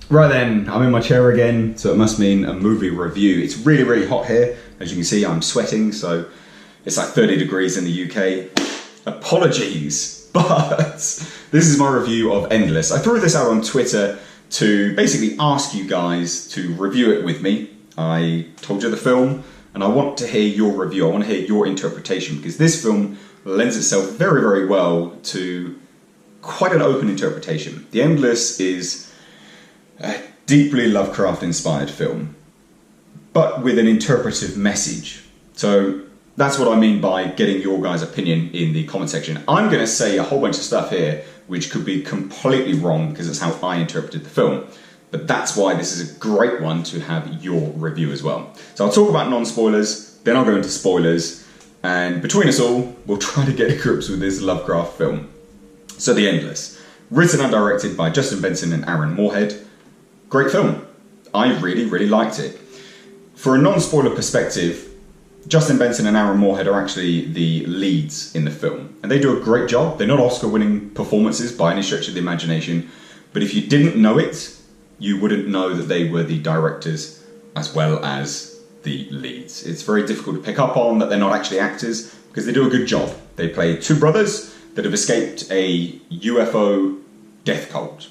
Right then, I'm in my chair again, so it must mean a movie review. It's really, really hot here. As you can see, I'm sweating, so it's like 30 degrees in the UK. Apologies, but this is my review of Endless. I threw this out on Twitter to basically ask you guys to review it with me. I told you the film, and I want to hear your review. I want to hear your interpretation, because this film lends itself very, very well to quite an open interpretation. The Endless is a deeply Lovecraft inspired film, but with an interpretive message. So that's what I mean by getting your guys' opinion in the comment section. I'm going to say a whole bunch of stuff here which could be completely wrong because it's how I interpreted the film. But that's why this is a great one to have your review as well. So I'll talk about non-spoilers, then I'll go into spoilers, and between us all, we'll try to get to grips with this Lovecraft film. So The Endless, written and directed by Justin Benson and Aaron Moorhead. Great film. I really, really liked it. For a non-spoiler perspective, Justin Benson and Aaron Moorhead are actually the leads in the film, and they do a great job. They're not Oscar-winning performances by any stretch of the imagination, but if you didn't know it, you wouldn't know that they were the directors as well as the leads. It's very difficult to pick up on that they're not actually actors, because they do a good job. They play two brothers that have escaped a UFO death cult,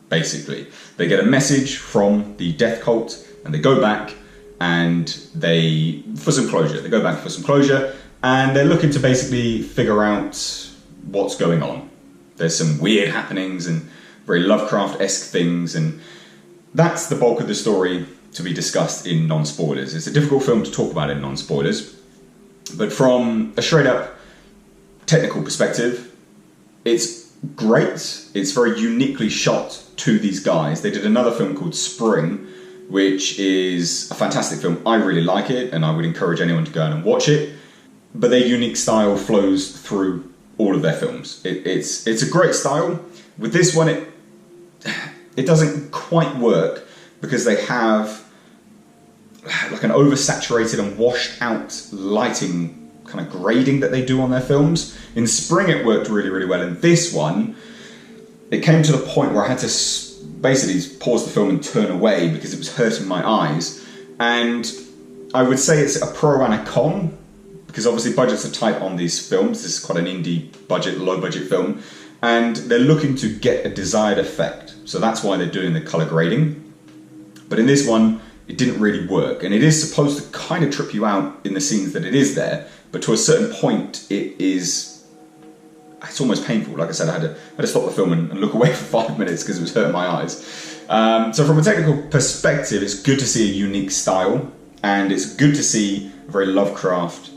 basically. They get a message from the death cult, and they go back and they go back for some closure, and they're looking to basically figure out what's going on. There's some weird happenings and very Lovecraft-esque things, and that's the bulk of the story to be discussed in non-spoilers. It's a difficult film to talk about in non-spoilers, but from a straight-up technical perspective, it's great. It's very uniquely shot to these guys. They did another film called Spring, which is a fantastic film. I really like it, and I would encourage anyone to go and watch it. But their unique style flows through all of their films. It's a great style. With this one, it doesn't quite work because they have like an oversaturated and washed out lighting kind of grading that they do on their films. In Spring, it worked really, really well. In this one, it came to the point where I had to basically pause the film and turn away because it was hurting my eyes. And I would say it's a pro and a con, because obviously budgets are tight on these films. This is quite an indie budget, low budget film, and they're looking to get a desired effect. So that's why they're doing the color grading. But in this one, it didn't really work, and it is supposed to kind of trip you out in the scenes that it is there, but to a certain point it's almost painful. Like I said, I had to stop the film and look away for 5 minutes because it was hurting my eyes. So from a technical perspective, it's good to see a unique style, and it's good to see a very Lovecraft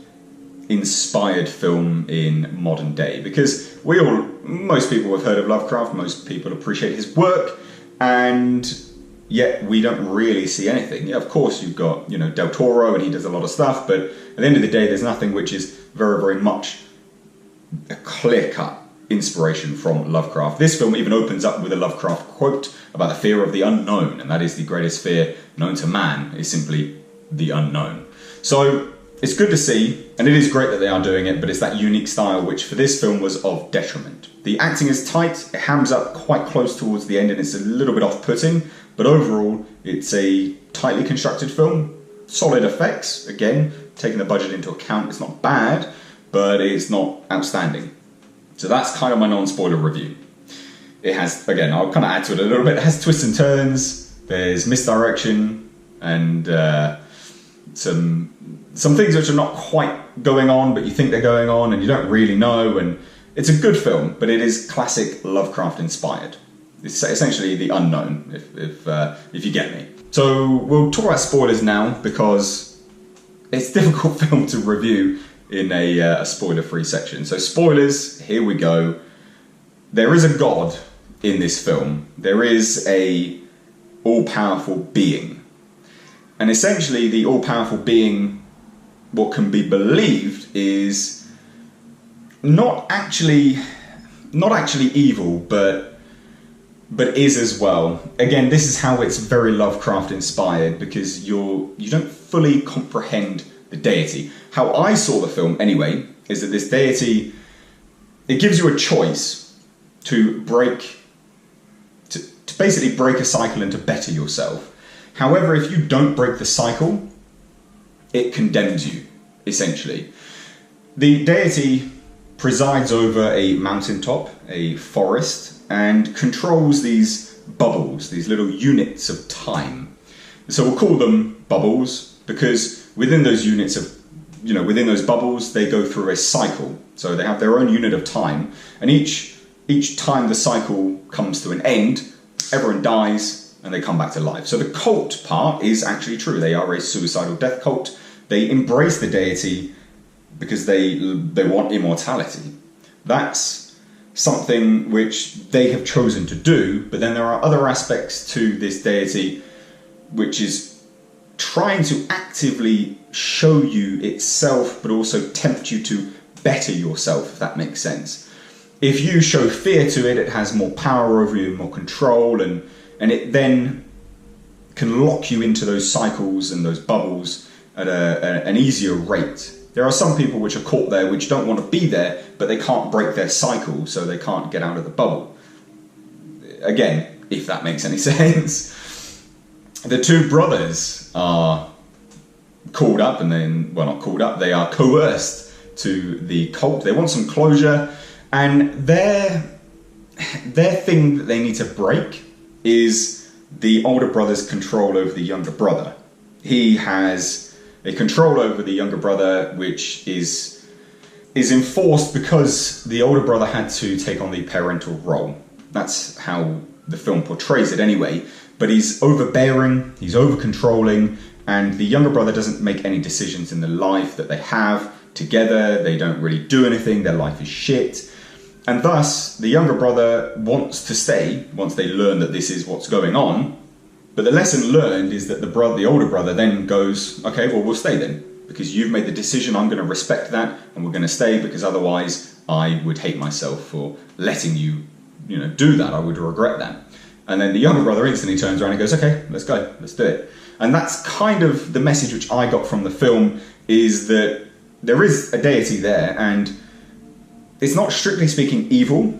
inspired film in modern day, because most people have heard of Lovecraft, most people appreciate his work, and yet we don't really see anything. Yeah, of course you've got, Del Toro, and he does a lot of stuff, but at the end of the day, there's nothing which is very, very much a clear-cut inspiration from Lovecraft. This film even opens up with a Lovecraft quote about the fear of the unknown, and that is the greatest fear known to man, is simply the unknown. So it's good to see, and it is great that they are doing it, but it's that unique style which for this film was of detriment. The acting is tight, it hams up quite close towards the end, and it's a little bit off-putting, but overall it's a tightly constructed film. Solid effects, again, taking the budget into account, it's not bad, but it's not outstanding. So that's kind of my non-spoiler review. It has, again, I'll kind of add to it a little bit, it has twists and turns, there's misdirection, and some things which are not quite going on, but you think they're going on, and you don't really know, and it's a good film, but it is classic Lovecraft inspired. It's essentially the unknown, if you get me. So we'll talk about spoilers now, because it's a difficult film to review in a spoiler-free section. So spoilers, here we go. There is a god in this film. There is a all-powerful being. And essentially the all-powerful being, what can be believed, is not actually evil, but is as well. Again, this is how it's very Lovecraft inspired, because you don't fully comprehend the deity. How I saw the film, anyway, is that this deity, it gives you a choice to basically break a cycle and to better yourself. However, if you don't break the cycle, it condemns you, essentially. The deity presides over a mountaintop, a forest, and controls these bubbles, these little units of time. So we'll call them bubbles because within those units of, within those bubbles, they go through a cycle. So they have their own unit of time, and each time the cycle comes to an end, everyone dies and they come back to life. So the cult part is actually true. They are a suicidal death cult. They embrace the deity because they want immortality. That's something which they have chosen to do, but then there are other aspects to this deity which is trying to actively show you itself, but also tempt you to better yourself, if that makes sense. If you show fear to it, it has more power over you, more control, and it then can lock you into those cycles and those bubbles at an easier rate. There are some people which are caught there which don't want to be there, but they can't break their cycle, so they can't get out of the bubble. Again, if that makes any sense. The two brothers are called up, and then, well, not called up, they are coerced to the cult. They want some closure, and their thing that they need to break is the older brother's control over the younger brother. He has a control over the younger brother which is enforced because the older brother had to take on the parental role. That's how the film portrays it anyway. But he's overbearing, he's over-controlling, and the younger brother doesn't make any decisions in the life that they have together. They don't really do anything, their life is shit. And thus, the younger brother wants to stay once they learn that this is what's going on. But the lesson learned is that the older brother then goes, okay, well, we'll stay then. Because you've made the decision, I'm going to respect that, and we're going to stay, because otherwise I would hate myself for letting you, do that. I would regret that. And then the younger brother instantly turns around and goes, okay, let's go, let's do it. And that's kind of the message which I got from the film, is that there is a deity there, and it's not strictly speaking evil,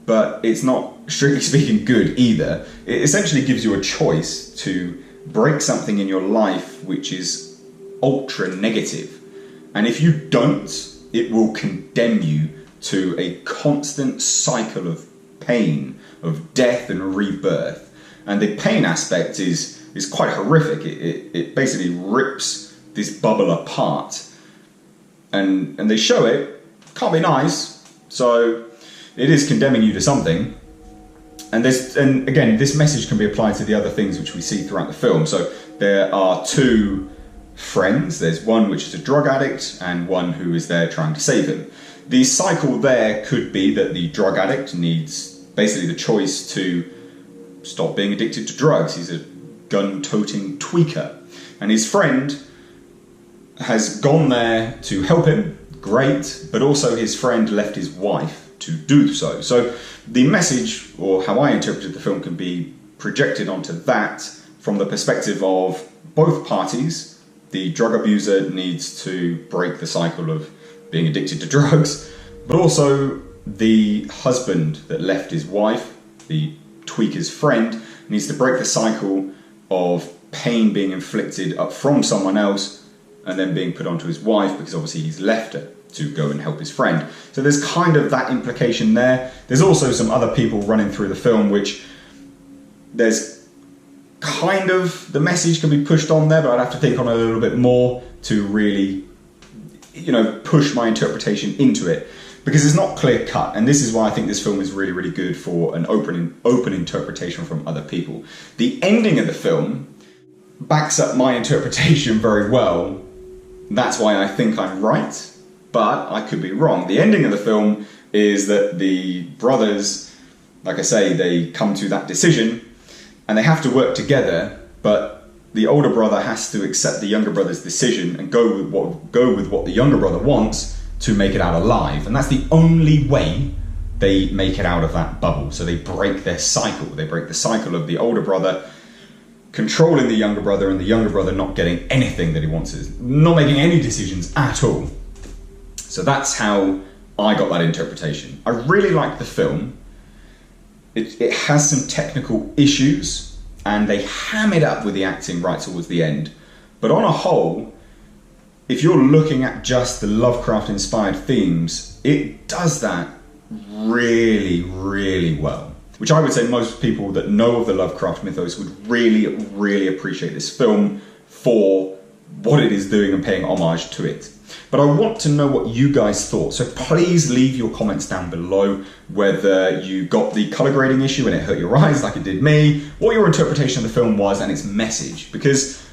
but it's not strictly speaking good either. It essentially gives you a choice to break something in your life which is ultra negative. And if you don't, it will condemn you to a constant cycle of pain, of death and rebirth. And the pain aspect is quite horrific. It basically rips this bubble apart. And they show it. Can't be nice. So it is condemning you to something. And again, this message can be applied to the other things which we see throughout the film. So there are two friends. There's one which is a drug addict and one who is there trying to save him. The cycle there could be that the drug addict needs basically the choice to stop being addicted to drugs. He's a gun-toting tweaker. And his friend has gone there to help him, great, but also his friend left his wife to do so. So the message, or how I interpreted the film, can be projected onto that from the perspective of both parties. The drug abuser needs to break the cycle of being addicted to drugs, but also the husband that left his wife, the tweaker's friend, needs to break the cycle of pain being inflicted up from someone else and then being put onto his wife, because obviously he's left her to go and help his friend. So there's kind of that implication there. There's also some other people running through the film which there's kind of, the message can be pushed on there, but I'd have to think on it a little bit more to really, push my interpretation into it. Because it's not clear cut, and this is why I think this film is really, really good for an open interpretation from other people. The ending of the film backs up my interpretation very well. That's why I think I'm right, but I could be wrong. The ending of the film is that the brothers, like I say, they come to that decision, and they have to work together, but the older brother has to accept the younger brother's decision and go with what the younger brother wants to make it out alive. And that's the only way they make it out of that bubble. So they break their cycle. They break the cycle of the older brother controlling the younger brother, and the younger brother not getting anything that he wants, not making any decisions at all. So that's how I got that interpretation. I really liked the film. It has some technical issues, and they ham it up with the acting right towards the end. But on a whole, if you're looking at just the Lovecraft inspired themes, it does that really, really well. Which I would say most people that know of the Lovecraft mythos would really, really appreciate this film for what it is doing and paying homage to it. But I want to know what you guys thought, so please leave your comments down below, whether you got the colour grading issue and it hurt your eyes like it did me, what your interpretation of the film was and its message, because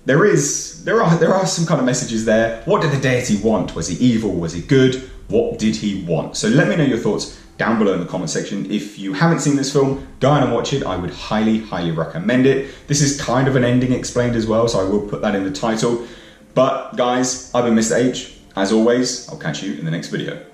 there are some kind of messages there. What did the deity want? Was he evil? Was he good? What did he want? So let me know your thoughts down below in the comment section. If you haven't seen this film, go on and watch it. I would highly, highly recommend it. This is kind of an ending explained as well, so I will put that in the title. But guys, I've been Mr. H. As always, I'll catch you in the next video.